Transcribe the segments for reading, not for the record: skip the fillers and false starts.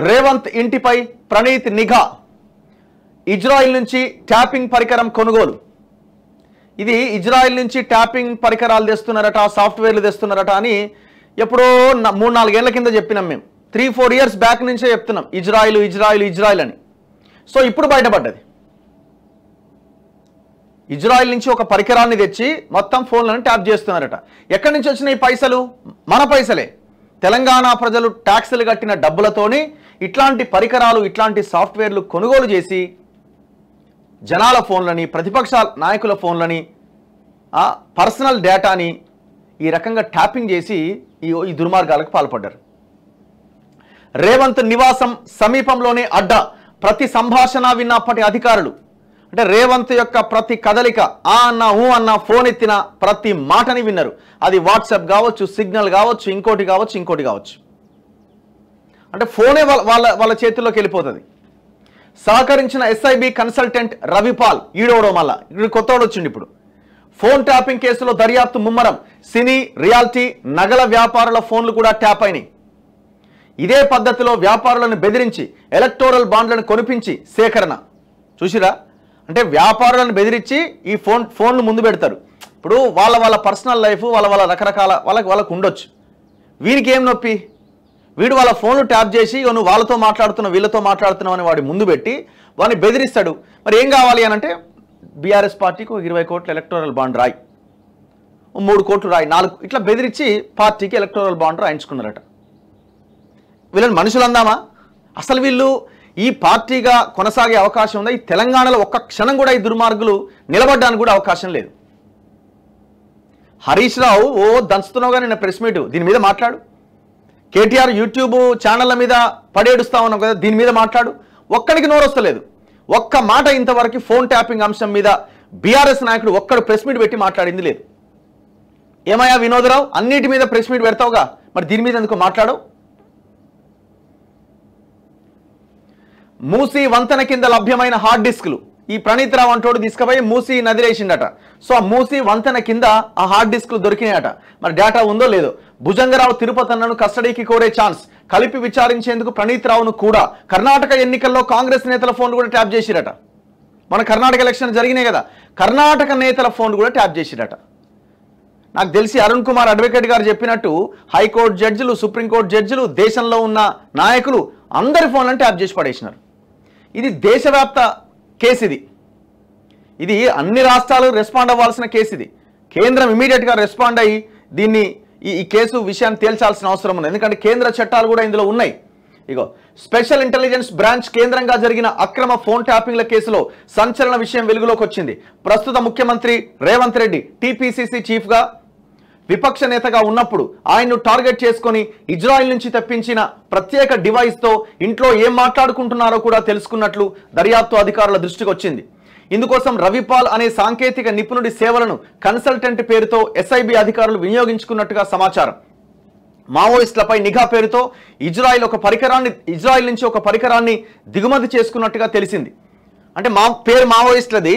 రేవంత్ ఇంటిపై ప్రణీత్ నిఘా, ఇజ్రాయిల్ నుంచి ట్యాపింగ్ పరికరం కొనుగోలు. ఇది ఇజ్రాయిల్ నుంచి ట్యాపింగ్ పరికరాలు తెస్తున్నారట, సాఫ్ట్వేర్లు తెస్తున్నారట అని ఎప్పుడో 3-4 ఏళ్ల కింద చెప్పినాం మేము. 3-4 ఇయర్స్ బ్యాక్ నుంచే చెప్తున్నాం ఇజ్రాయిల్ అని. సో ఇప్పుడు బయటపడ్డది. ఇజ్రాయిల్ నుంచి ఒక పరికరాన్ని తెచ్చి మొత్తం ఫోన్లను ట్యాప్ చేస్తున్నారట. ఎక్కడి నుంచి వచ్చిన ఈ పైసలు? మన పైసలే. తెలంగాణ ప్రజలు ట్యాక్సులు కట్టిన డబ్బులతోని ఇట్లాంటి పరికరాలు, ఇట్లాంటి సాఫ్ట్వేర్లు కొనుగోలు చేసి జనాల ఫోన్లని, ప్రతిపక్ష నాయకుల ఫోన్లని, పర్సనల్ డేటాని ఈ రకంగా ట్యాపింగ్ చేసి ఈ దుర్మార్గాలకు పాల్పడ్డారు. రేవంత్ నివాసం సమీపంలోనే అడ్డా, ప్రతి సంభాషణ విన్న అప్పటి అధికారులు. అంటే రేవంత్ యొక్క ప్రతి కదలిక, ఆ అన్న ఊ అన్న, ఫోన్ ఎత్తిన ప్రతి మాటని విన్నారు. అది వాట్సాప్ కావచ్చు, సిగ్నల్ కావచ్చు, ఇంకోటి కావచ్చు. అంటే ఫోనే వాళ్ళ చేతుల్లోకి వెళ్ళిపోతుంది. సహకరించిన ఎస్ఐబి కన్సల్టెంట్ రవిపాల్, ఈడోడో మళ్ళా కొత్తోడు వచ్చిండు ఇప్పుడు. ఫోన్ ట్యాపింగ్ కేసులో దర్యాప్తు ముమ్మరం. సినీ, రియాలిటీ, నగల వ్యాపారుల ఫోన్లు కూడా ట్యాప్ అయినాయి. ఇదే పద్ధతిలో వ్యాపారులను బెదిరించి ఎలక్టోరల్ బాండ్లను కొనిపించి సేకరణ. చూసిరా? అంటే వ్యాపారులను బెదిరించి ఈ ఫోన్లు ముందు పెడతారు. ఇప్పుడు వాళ్ళ పర్సనల్ లైఫ్, వాళ్ళ రకరకాల వాళ్ళకు ఉండొచ్చు. వీరికి ఏం నొప్పి? వీడు వాళ్ళ ఫోన్లు ట్యాప్ చేసి నువ్వు వాళ్ళతో మాట్లాడుతున్నావు, వీళ్ళతో మాట్లాడుతున్నావు అని వాడి ముందు పెట్టి వాడిని బెదిరిస్తాడు. మరి ఏం కావాలి అని అంటే, బీఆర్ఎస్ పార్టీకి 20 కోట్ల ఎలక్టోరల్ బాండ్ రాయి, 3 కోట్లు రాయి, 4 ఇట్లా బెదిరించి పార్టీకి ఎలక్టోరల్ బాండ్ రాయించుకున్నారట. వీళ్ళని మనుషులు అందామా? అసలు వీళ్ళు ఈ పార్టీగా కొనసాగే అవకాశం ఉందా? ఈ తెలంగాణలో ఒక్క క్షణం కూడా ఈ దుర్మార్గులు నిలబడ్డానికి కూడా అవకాశం లేదు. హరీష్ రావు దంచుతున్నావుగా నిన్న ప్రెస్ మీట్, దీని మీద మాట్లాడు. కేటీఆర్ యూట్యూబ్ ఛానళ్ల మీద పడేడుస్తా ఉన్నాం కదా, దీని మీద మాట్లాడు. ఒక్కడికి నోరొస్తలేదు. ఒక్క మాట ఇంతవరకు ఫోన్ ట్యాపింగ్ అంశం మీద బీఆర్ఎస్ నాయకుడు ఒక్కడు ప్రెస్ మీట్ పెట్టి మాట్లాడింది లేదు. ఏమయ్యా వినోదరావు, అన్నిటి మీద ప్రెస్ మీట్ పెడతావుగా, మరి దీని మీద ఎందుకు మాట్లాడవు? మూసీ వంతెన కింద లభ్యమైన హార్డ్ డిస్క్లు ఈ ప్రణీత్ రావు అంటోడు తీసుకుపోయి మూసీ నదిరేసిండట. సో ఆ మూసీ వంతెన కింద ఆ హార్డ్ డిస్క్లు దొరికినాయట. మరి డేటా ఉందో లేదో. భుజంగరావు తిరుపతన్నను కస్టడీకి కోరే ఛాన్స్, కలిపి విచారించేందుకు ప్రణీత్ రావును కూడా. కర్ణాటక ఎన్నికల్లో కాంగ్రెస్ నేతల ఫోన్ కూడా ట్యాప్ చేసిరట. మన కర్ణాటక ఎలక్షన్ జరిగినాయి కదా, కర్ణాటక నేతల ఫోన్ కూడా ట్యాప్ చేసిరట. నాకు తెలిసి అరుణ్ కుమార్ అడ్వకేట్ గారు చెప్పినట్టు హైకోర్టు జడ్జిలు, సుప్రీంకోర్టు జడ్జిలు, దేశంలో ఉన్న నాయకులు అందరి ఫోన్లను ట్యాప్ చేసి పడేసినారు. ఇది దేశవ్యాప్త కేసు. ఇది అన్ని రాష్ట్రాలు రెస్పాండ్ అవ్వాల్సిన కేసు. ఇది కేంద్రం ఇమీడియట్గా రెస్పాండ్ అయ్యి దీన్ని ఈ కేసు విషయాన్ని తేల్చాల్సిన అవసరం ఉంది. ఎందుకంటే కేంద్ర చట్టాలు కూడా ఇందులో ఉన్నాయి. ఇగో, స్పెషల్ ఇంటెలిజెన్స్ బ్రాంచ్ కేంద్రంగా జరిగిన అక్రమ ఫోన్ ట్యాపింగ్ల కేసులో సంచలన విషయం వెలుగులోకి వచ్చింది. ప్రస్తుత ముఖ్యమంత్రి రేవంత్ రెడ్డి టీపీసీసీ చీఫ్గా, విపక్ష నేతగా ఉన్నప్పుడు ఆయన్ను టార్గెట్ చేసుకొని ఇజ్రాయిల్ నుంచి తెప్పించిన ప్రత్యేక డివైస్తో ఇంట్లో ఏం మాట్లాడుకుంటున్నారో కూడా తెలుసుకున్నట్లు దర్యాప్తు అధికారుల దృష్టికి వచ్చింది. ఇందుకోసం రవిపాల్ అనే సాంకేతిక నిపుణుడి సేవలను కన్సల్టెంట్ పేరుతో ఎస్ఐబి అధికారులు వినియోగించుకున్నట్టుగా సమాచారం. మావోయిస్టులపై నిఘా పేరుతో ఇజ్రాయిల్ నుంచి ఒక పరికరాన్ని దిగుమతి చేసుకున్నట్టుగా తెలిసింది. అంటే పేరు మావోయిస్టులది,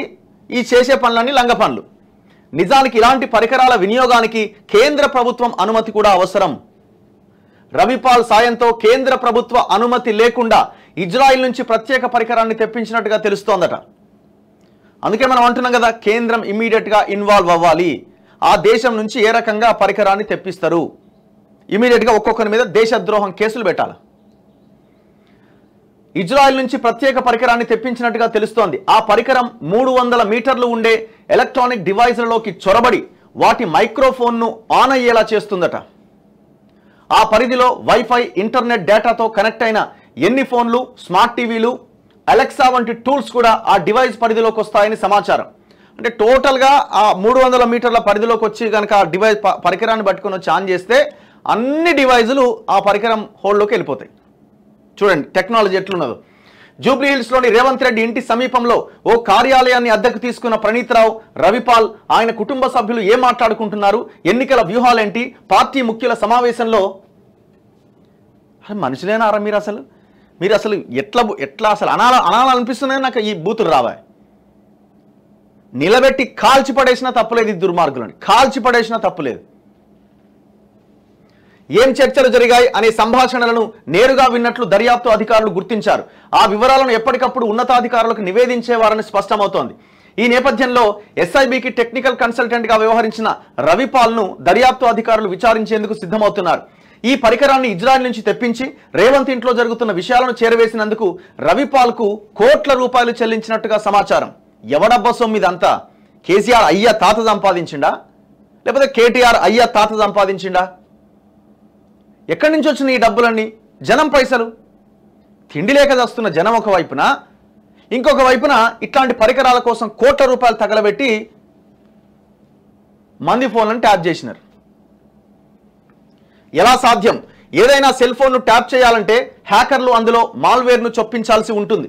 ఈ చేసే పనులన్నీ లంగ పనులు. నిజానికి ఇలాంటి పరికరాల వినియోగానికి కేంద్ర ప్రభుత్వం అనుమతి కూడా అవసరం. రవిపాల్ సాయంతో కేంద్ర ప్రభుత్వ అనుమతి లేకుండా ఇజ్రాయిల్ నుంచి ప్రత్యేక పరికరాన్ని తెప్పించినట్టుగా తెలుస్తోందట. అందుకే మనం అంటున్నాం కదా, కేంద్రం ఇమీడియట్గా ఇన్వాల్వ్ అవ్వాలి. ఆ దేశం నుంచి ఏ రకంగా పరికరాన్ని తెప్పిస్తారు, ఇమీడియట్గా ఒక్కొక్కరి మీద దేశద్రోహం కేసులు పెట్టాలి. ఇజ్రాయిల్ నుంచి ప్రత్యేక పరికరాన్ని తెప్పించినట్టుగా తెలుస్తోంది. ఆ పరికరం 300 మీటర్లు ఉండే ఎలక్ట్రానిక్ డివైజ్లలోకి చొరబడి వాటి మైక్రోఫోన్ను ఆన్ అయ్యేలా చేస్తుందట. ఆ పరిధిలో వైఫై, ఇంటర్నెట్ డేటాతో కనెక్ట్ అయిన ఎన్ని ఫోన్లు, స్మార్ట్ టీవీలు, అలెక్సా వంటి టూల్స్ కూడా ఆ డివైస్ పరిధిలోకి వస్తాయని సమాచారం. అంటే టోటల్గా ఆ 300 మీటర్ల పరిధిలోకి వచ్చి కనుక ఆ డివైస్ పరికరాన్ని పట్టుకొని వచ్చి ఆన్ చేస్తే అన్ని డివైజులు ఆ పరికరం హోల్డ్లోకి వెళ్ళిపోతాయి. చూడండి టెక్నాలజీ ఎట్లున్నదో. జూబ్లీహిల్స్లోని రేవంత్ రెడ్డి ఇంటి సమీపంలో ఓ కార్యాలయాన్ని అద్దెకు తీసుకున్న ప్రణీత్ రావు, రవిపాల్, ఆయన కుటుంబ సభ్యులు ఏం మాట్లాడుకుంటున్నారు, ఎన్నికల వ్యూహాలేంటి, పార్టీ ముఖ్యుల సమావేశంలో మనుషులేనారా మీరు అసలు ఎట్లా అసలు అనాలనిపిస్తున్నాయో నాకు ఈ బూతులు రావా. నిలబెట్టి కాల్చి పడేసినా తప్పులేదు, ఈ దుర్మార్గులని కాల్చి పడేసినా తప్పులేదు. ఏం చర్చలు జరిగాయి అనే సంభాషణలను నేరుగా విన్నట్లు దర్యాప్తు అధికారులు గుర్తించారు. ఆ వివరాలను ఎప్పటికప్పుడు ఉన్నతాధికారులకు నివేదించేవారని స్పష్టమవుతోంది. ఈ నేపథ్యంలో ఎస్ఐబికి టెక్నికల్ కన్సల్టెంట్ గా వ్యవహరించిన రవిపాల్ను దర్యాప్తు అధికారులు విచారించేందుకు సిద్ధమవుతున్నారు. ఈ పరికరాన్ని ఇజ్రాయెల్ నుంచి తెప్పించి రేవంత్ ఇంట్లో జరుగుతున్న విషయాలను చేరవేసినందుకు రవిపాల్కు కోట్ల రూపాయలు చెల్లించినట్టుగా సమాచారం. ఎవడబ్బా సొమ్ము ఇదంతా? కేసీఆర్ అయ్య తాత సంపాదించిండా, లేకపోతే కేటీఆర్ అయ్య తాత సంపాదించిండా? ఎక్కడి నుంచి వచ్చిన ఈ డబ్బులన్నీ? జనం పైసలు. తిండి లేక వస్తున్న జనం ఒక వైపున, ఇంకొక వైపున ఇట్లాంటి పరికరాల కోసం కోట్ల రూపాయలు తగలబెట్టి మంది ఫోన్లను ట్యాప్ చేసినారు. ఎలా సాధ్యం? ఏదైనా సెల్ ఫోన్ను ట్యాప్ చేయాలంటే హ్యాకర్లు అందులో మాల్వేర్ను చొప్పించాల్సి ఉంటుంది.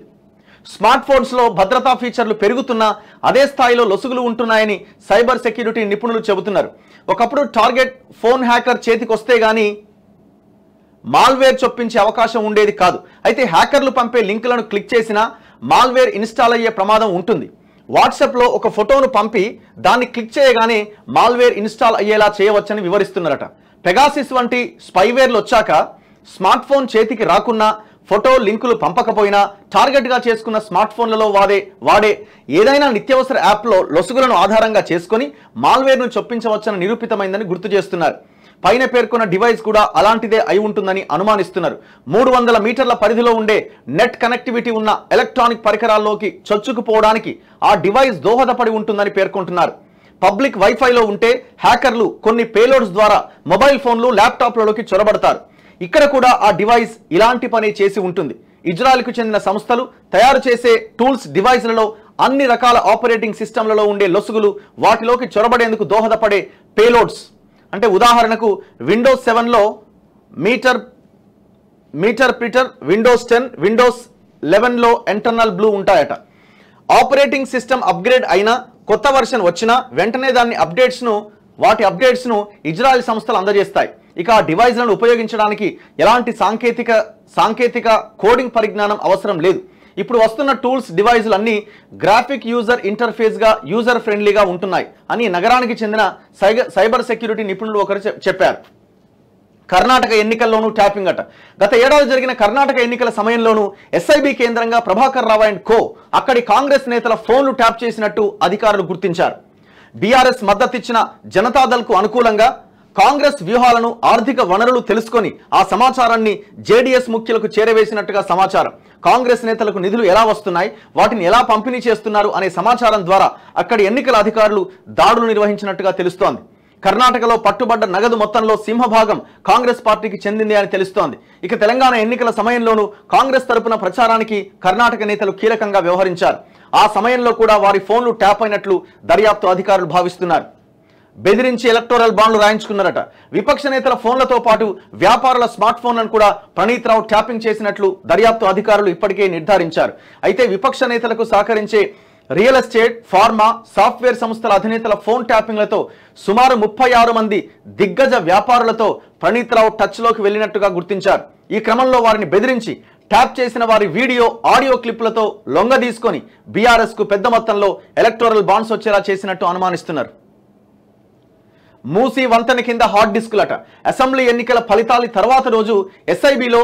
స్మార్ట్ ఫోన్స్లో భద్రతా ఫీచర్లు పెరుగుతున్నా అదే స్థాయిలో లొసుగులు ఉంటున్నాయని సైబర్ సెక్యూరిటీ నిపుణులు చెబుతున్నారు. ఒకప్పుడు టార్గెట్ ఫోన్ హ్యాకర్ చేతికి వస్తే గానీ మాల్వేర్ చొప్పించే అవకాశం ఉండేది కాదు. అయితే హ్యాకర్లు పంపే లింకులను క్లిక్ చేసినా మాల్వేర్ ఇన్స్టాల్ అయ్యే ప్రమాదం ఉంటుంది. వాట్సాప్లో ఒక ఫోటోను పంపి దాన్ని క్లిక్ చేయగానే మాల్వేర్ ఇన్స్టాల్ అయ్యేలా చేయవచ్చని వివరిస్తున్నారట. పెగాసిస్ వంటి స్పైవేర్లు వచ్చాక స్మార్ట్ ఫోన్ చేతికి రాకున్నా, ఫోటో లింకులు పంపకపోయినా టార్గెట్గా చేసుకున్న స్మార్ట్ ఫోన్లలో వాడే ఏదైనా నిత్యావసర యాప్లో లొసుగులను ఆధారంగా చేసుకుని మాల్వేర్ను చొప్పించవచ్చని నిరూపితమైందని గుర్తు చేస్తున్నారు. పైన పేర్కొన్న డివైస్ కూడా అలాంటిదే అయి ఉంటుందని అనుమానిస్తున్నారు. 300 మీటర్ల పరిధిలో ఉండే నెట్ కనెక్టివిటీ ఉన్న ఎలక్ట్రానిక్ పరికరాల్లోకి చొచ్చుకుపోవడానికి ఆ డివైస్ దోహదపడి ఉంటుందని పేర్కొంటున్నారు. పబ్లిక్ వైఫైలో ఉంటే హ్యాకర్లు కొన్ని పేలోడ్స్ ద్వారా మొబైల్ ఫోన్లు, ల్యాప్టాప్లలోకి చొరబడతారు. ఇక్కడ కూడా ఆ డివైస్ ఇలాంటి పని చేసి ఉంటుంది. ఇజ్రాయెల్కు చెందిన సంస్థలు తయారు చేసే టూల్స్ డివైస్లలో అన్ని రకాల ఆపరేటింగ్ సిస్టమ్లలో ఉండే లొసుగులు వాటిలోకి చొరబడేందుకు దోహదపడే పేలోడ్స్. అంటే ఉదాహరణకు విండోస్ 7లో మీటర్ ప్రిటర్, విండోస్ 10, విండోస్ 11లో ఇంటర్నల్ బ్లూ ఉంటాయట. ఆపరేటింగ్ సిస్టమ్ అప్గ్రేడ్ అయినా, కొత్త వర్షన్ వచ్చినా వెంటనే వాటి అప్డేట్స్ను ఇజ్రాయెల్ సంస్థలు అందజేస్తాయి. ఇక ఆ డివైజ్లను ఉపయోగించడానికి ఎలాంటి సాంకేతిక కోడింగ్ పరిజ్ఞానం అవసరం లేదు. ఇప్పుడు వస్తున్న టూల్స్ డివైజులు అన్ని గ్రాఫిక్ యూజర్ ఇంటర్ఫేస్గా, యూజర్ ఫ్రెండ్లీగా ఉంటున్నాయి అని నగరానికి చెందిన సైబర్ సెక్యూరిటీ నిపుణులు ఒకరు చెప్పారు. కర్ణాటక ఎన్నికల్లోనూ ట్యాపింగ్ అట. గత ఏడాది జరిగిన కర్ణాటక ఎన్నికల సమయంలోనూ ఎస్ఐబి కేంద్రంగా ప్రభాకర్ రావు అండ్ కో అక్కడి కాంగ్రెస్ నేతల ఫోన్లు ట్యాప్ చేసినట్టు అధికారులు గుర్తించారు. బీఆర్ఎస్ మద్దతిచ్చిన జనతాదళ్కు అనుకూలంగా కాంగ్రెస్ వ్యూహాలను, ఆర్థిక వనరులు తెలుసుకొని ఆ సమాచారాన్ని జేడీఎస్ ముఖ్యులకు చేరవేసినట్టుగా సమాచారం. కాంగ్రెస్ నేతలకు నిధులు ఎలా వస్తున్నాయి, వాటిని ఎలా పంపిణీ చేస్తున్నారు అనే సమాచారం ద్వారా అక్కడి ఎన్నికల అధికారులు దాడులు నిర్వహించినట్టుగా తెలుస్తోంది. కర్ణాటకలో పట్టుబడ్డ నగదు మొత్తంలో సింహభాగం కాంగ్రెస్ పార్టీకి చెందింది అని తెలుస్తోంది. ఇక తెలంగాణ ఎన్నికల సమయంలోనూ కాంగ్రెస్ తరపున ప్రచారానికి కర్ణాటక నేతలు కీలకంగా వ్యవహరించారు. ఆ సమయంలో కూడా వారి ఫోన్లు ట్యాప్ అయినట్లు దర్యాప్తు అధికారులు భావిస్తున్నారు. బెదిరించి ఎలక్టోరల్ బాండ్లు రాయించుకున్నారట. విపక్ష నేతల ఫోన్లతో పాటు వ్యాపారుల స్మార్ట్ ఫోన్లను కూడా ప్రణీత్ రావు ట్యాపింగ్ చేసినట్లు దర్యాప్తు అధికారులు ఇప్పటికే నిర్ధారించారు. అయితే విపక్ష నేతలకు సహకరించే రియల్ ఎస్టేట్, ఫార్మా, సాఫ్ట్వేర్ సంస్థల అధినేతల ఫోన్ ట్యాపింగ్లతో సుమారు 36 మంది దిగ్గజ వ్యాపారులతో ప్రణీత్ రావు టచ్లోకి వెళ్ళినట్టుగా గుర్తించారు. ఈ క్రమంలో వారిని బెదిరించి ట్యాప్ చేసిన వారి వీడియో, ఆడియో క్లిప్లతో లొంగ తీసుకొని బీఆర్ఎస్కు పెద్ద మొత్తంలో ఎలక్టోరల్ బాండ్స్ వచ్చేలా చేసినట్టు అనుమానిస్తున్నారు. మూసీ వంతెన కింద హార్డ్ డిస్కులట. అసెంబ్లీ ఎన్నికల ఫలితాల తర్వాత రోజు ఎస్ఐబిలో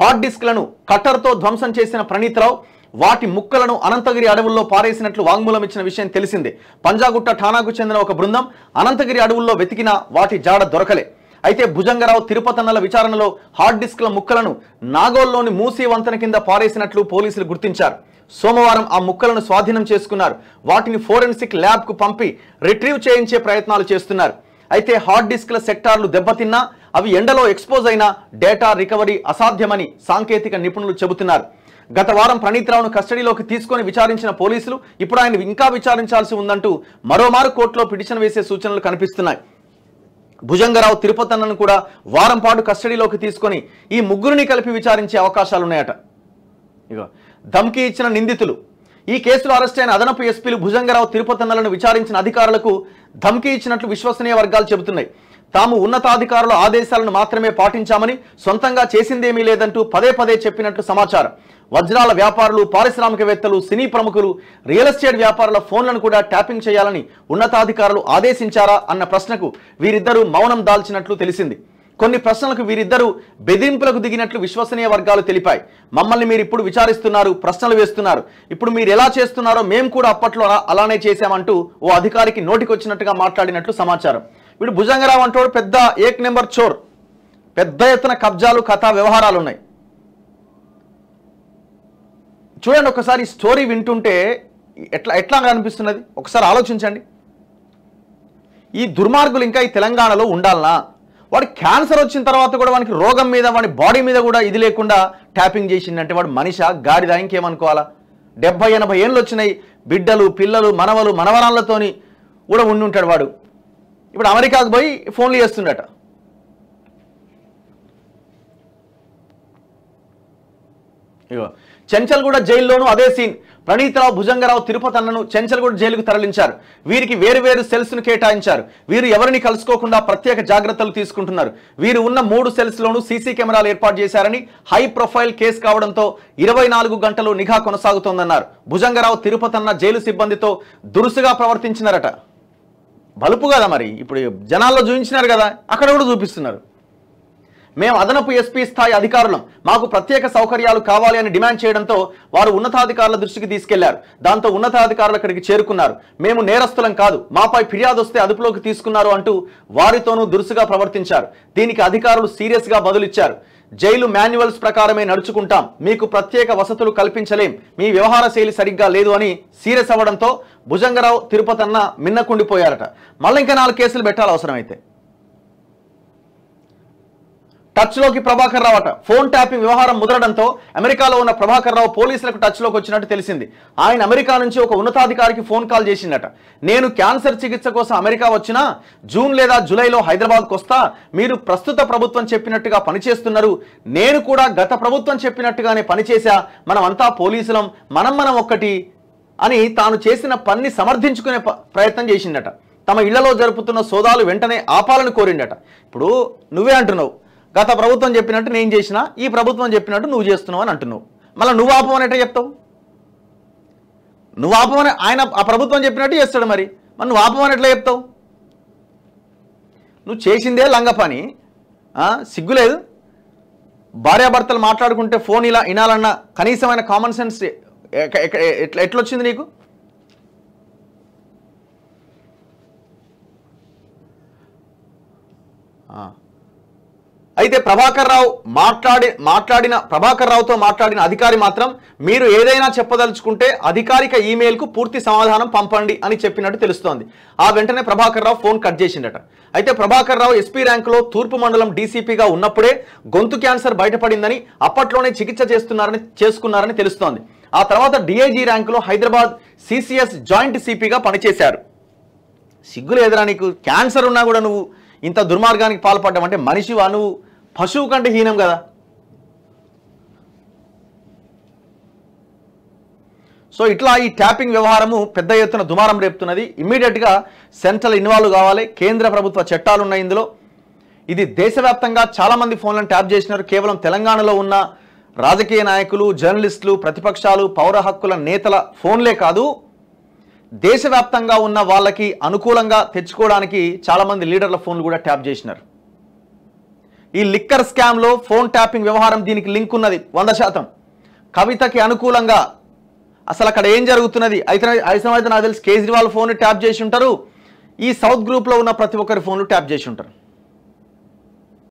హార్డ్ డిస్క్లను కట్టర్తో ధ్వంసం చేసిన ప్రణీత్ రావు వాటి ముక్కలను అనంతగిరి అడవుల్లో పారేసినట్లు వాంగ్మూలం ఇచ్చిన విషయం తెలిసిందే. పంజాగుట్ట ఠానాకు చెందిన ఒక బృందం అనంతగిరి అడవుల్లో వెతికినా వాటి జాడ దొరకలే. అయితే భుజంగరావు, తిరుపతన్నల విచారణలో హార్డ్ డిస్క్ల ముక్కలను నాగోల్లోని మూసీ వంతెన కింద పారేసినట్లు పోలీసులు గుర్తించారు. సోమవారం ఆ ముక్కలను స్వాధీనం చేసుకున్నారు. వాటిని ఫోరెన్సిక్ ల్యాబ్కు పంపి రిట్రీవ్ చేయించే ప్రయత్నాలు చేస్తున్నారు. అయితే హార్డ్ డిస్క్ల సెక్టార్లు దెబ్బతిన్నా, అవి ఎండలో ఎక్స్పోజ్ అయినా డేటా రికవరీ అసాధ్యమని సాంకేతిక నిపుణులు చెబుతున్నారు. గత వారం ప్రణీత్ రావును కస్టడీలోకి తీసుకొని విచారించిన పోలీసులు ఇప్పుడు ఆయన ఇంకా విచారించాల్సి ఉందంటూ మరోమారు కోర్టులో పిటిషన్ వేసే సూచనలు కనిపిస్తున్నాయి. భుజంగరావు, తిరుపతన్నను కూడా వారం పాటు కస్టడీలోకి తీసుకొని ఈ ముగ్గురిని కలిపి విచారించే అవకాశాలున్నాయట. ఇగో ధమ్కీ ఇచ్చిన నిందితులు. ఈ కేసులో అరెస్ట్ అయిన అదనపు ఎస్పీలు భుజంగరావు, తిరుపతన్నలను విచారించిన అధికారులకు ధమ్కీ ఇచ్చినట్లు విశ్వసనీయ వర్గాలు చెబుతున్నాయి. తాము ఉన్నతాధికారుల ఆదేశాలను మాత్రమే పాటించామని, సొంతంగా చేసిందేమీ లేదంటూ పదే చెప్పినట్లు సమాచారం. వజ్రాల వ్యాపారులు, పారిశ్రామికవేత్తలు, సినీ ప్రముఖులు, రియల్ ఎస్టేట్ వ్యాపారుల ఫోన్లను కూడా ట్యాపింగ్ చేయాలని ఉన్నతాధికారులు ఆదేశించారా అన్న ప్రశ్నకు వీరిద్దరూ మౌనం దాల్చినట్లు తెలిసింది. కొన్ని ప్రశ్నలకు వీరిద్దరూ బెదిరింపులకు దిగినట్లు విశ్వసనీయ వర్గాలు తెలిపాయి. మమ్మల్ని మీరు ఇప్పుడు విచారిస్తున్నారు, ప్రశ్నలు వేస్తున్నారు, ఇప్పుడు మీరు ఎలా చేస్తున్నారో మేము కూడా అప్పట్లో అలానే చేశామంటూ ఓ అధికారికి నోటికొచ్చినట్టుగా మాట్లాడినట్లు సమాచారం. వీడు భుజంగరావు అంటోడు పెద్ద ఏక్ నెంబర్ చోర్, పెద్ద ఎత్తున కబ్జాలు కథా వ్యవహారాలు ఉన్నాయి. చూడండి ఒకసారి స్టోరీ వింటుంటే ఎట్లా అనిపిస్తున్నది ఒకసారి ఆలోచించండి. ఈ దుర్మార్గులు ఇంకా ఈ తెలంగాణలో ఉండాలనా? వాడు క్యాన్సర్ వచ్చిన తర్వాత కూడా వానికి రోగం మీద వాడి బాడీ మీద కూడా ఇది లేకుండా ట్యాపింగ్ చేసిందంటే వాడు మనిషా గాడిదా ఇంకేమనుకోవాలా? 70-80 ఏళ్ళు వచ్చినాయి, బిడ్డలు పిల్లలు మనవలు మనవరాళ్ళతోని కూడా ఉండి ఉంటాడు వాడు. ఇప్పుడు అమెరికాకు పోయి ఫోన్లు చేస్తుండట. ఇగో చెంచల్గూడ జైల్లోనూ అదే సీన్. ప్రణీతరావు, భుజంగరావు, తిరుపతి అన్నను చెంచల్గూడ జైలుకు తరలించారు. వీరికి వేరు సెల్స్ను కేటాయించారు. వీరు ఎవరిని కలుసుకోకుండా ప్రత్యేక జాగ్రత్తలు తీసుకుంటున్నారు. వీరు ఉన్న 3 సెల్స్లోనూ సీసీ కెమెరాలు ఏర్పాటు చేశారని, హై ప్రొఫైల్ కేసు కావడంతో 24 గంటలు నిఘా కొనసాగుతోందన్నారు. భుజంగరావు, తిరుపతి అన్న జైలు సిబ్బందితో దురుసుగా ప్రవర్తించినారట. బలుపు కదా మరి, ఇప్పుడు జనాల్లో చూపించినారు కదా, అక్కడ కూడా చూపిస్తున్నారు. మేము అదనపు ఎస్పీ స్థాయి అధికారులం, మాకు ప్రత్యేక సౌకర్యాలు కావాలి అని డిమాండ్ చేయడంతో వారు ఉన్నతాధికారుల దృష్టికి తీసుకెళ్లారు. దాంతో ఉన్నతాధికారులు అక్కడికి చేరుకున్నారు. మేము నేరస్తులం కాదు, మాపై ఫిర్యాదు వస్తే అదుపులోకి తీసుకున్నారు అంటూ వారితోనూ దురుసుగా ప్రవర్తించారు. దీనికి అధికారులు సీరియస్గా బదులిచ్చారు. జైలు మాన్యువల్స్ ప్రకారమే నడుచుకుంటాం, మీకు ప్రత్యేక వసతులు కల్పించలేం, మీ వ్యవహార శైలి సరిగ్గా లేదు అని సీరియస్ అవ్వడంతో భుజంగరావు, తిరుపతి అన్న మిన్నకుండిపోయారట. మళ్ళీ ఇంకా 4 కేసులు పెట్టాలి అవసరమైతే. టచ్లోకి ప్రభాకర్ రావు అట. ఫోన్ ట్యాపింగ్ వ్యవహారం ముదరడంతో అమెరికాలో ఉన్న ప్రభాకర్ రావు పోలీసులకు టచ్లోకి వచ్చినట్టు తెలిసింది. ఆయన అమెరికా నుంచి ఒక ఉన్నతాధికారికి ఫోన్ కాల్ చేసిందట. నేను క్యాన్సర్ చికిత్స కోసం అమెరికా వచ్చినా జూన్ లేదా జూలైలో హైదరాబాద్కు వస్తా, మీరు ప్రస్తుత ప్రభుత్వం చెప్పినట్టుగా పనిచేస్తున్నారు, నేను కూడా గత ప్రభుత్వం చెప్పినట్టుగానే పనిచేశా, మనమంతా పోలీసులం, మనం ఒక్కటి అని తాను చేసిన పని సమర్థించుకునే ప్రయత్నం చేసిందట. తమ ఇళ్లలో జరుపుతున్న సోదాలు వెంటనే ఆపాలని కోరిందట. ఇప్పుడు నువ్వే అంటున్నావు, గత ప్రభుత్వం చెప్పినట్టు నేను చేసినా, ఈ ప్రభుత్వం చెప్పినట్టు నువ్వు చేస్తున్నావు అని అంటున్నావు. మళ్ళీ నువ్వు ఆపమని ఎట్లా చెప్తావు? నువ్వు ఆపమని ఆయన ఆ ప్రభుత్వం చెప్పినట్టు చేస్తాడు, మరి నువ్వు ఆపమని ఎట్లా చెప్తావు? నువ్వు చేసిందే లంగ పని, సిగ్గులేదు? భార్యాభర్తలు మాట్లాడుకుంటే ఫోన్ ఇలా వినాలన్న కనీసమైన కామన్ సెన్స్ ఎట్లొచ్చింది నీకు? అయితే ప్రభాకర్ రావుతో మాట్లాడిన అధికారి మాత్రం మీరు ఏదైనా చెప్పదలుచుకుంటే అధికారిక ఈమెయిల్కు పూర్తి సమాధానం పంపండి అని చెప్పినట్టు తెలుస్తోంది. ఆ వెంటనే ప్రభాకర్ రావు ఫోన్ కట్ చేసిండట. అయితే ప్రభాకర్ రావు ఎస్పీ ర్యాంకులో తూర్పు మండలం డీసీపీగా ఉన్నప్పుడే గొంతు క్యాన్సర్ బయటపడిందని, అప్పట్లోనే చికిత్స చేసుకున్నారని తెలుస్తోంది. ఆ తర్వాత డిఐజీ ర్యాంకులో హైదరాబాద్ సిసిఎస్ జాయింట్ సిపిగా పనిచేశారు. సిగ్గులేదురా నీకు? క్యాన్సర్ ఉన్నా కూడా నువ్వు ఇంత దుర్మార్గానికి పాల్పడ్డామంటే మనిషివా నువ్వు? పశువు కంటే హీనం కదా. సో ఇట్లా ఈ ట్యాపింగ్ వ్యవహారము పెద్ద ఎత్తున దుమారం రేపుతున్నది. ఇమ్మీడియట్గా సెంట్రల్ ఇన్వాల్వ్ కావాలి. కేంద్ర ప్రభుత్వ చట్టాలు ఉన్నాయి ఇందులో. ఇది దేశవ్యాప్తంగా చాలామంది ఫోన్లను ట్యాప్ చేసినారు. కేవలం తెలంగాణలో ఉన్న రాజకీయ నాయకులు, జర్నలిస్టులు, ప్రతిపక్షాలు, పౌర హక్కుల నేతల ఫోన్లే కాదు, దేశవ్యాప్తంగా ఉన్న వాళ్ళకి అనుకూలంగా తెచ్చుకోవడానికి చాలామంది లీడర్ల ఫోన్లు కూడా ట్యాప్ చేసినారు. ఈ లిక్కర్ స్కామ్లో ఫోన్ ట్యాపింగ్ వ్యవహారం దీనికి లింక్ ఉన్నది 100%. కవితకి అనుకూలంగా అసలు అక్కడ ఏం జరుగుతున్నది అయితే నాకు తెలిసి కేజ్రీవాల్ ఫోన్ ట్యాప్ చేసి ఉంటారు. ఈ సౌత్ గ్రూప్లో ఉన్న ప్రతి ఒక్కరి ఫోన్లు ట్యాప్ చేసి ఉంటారు.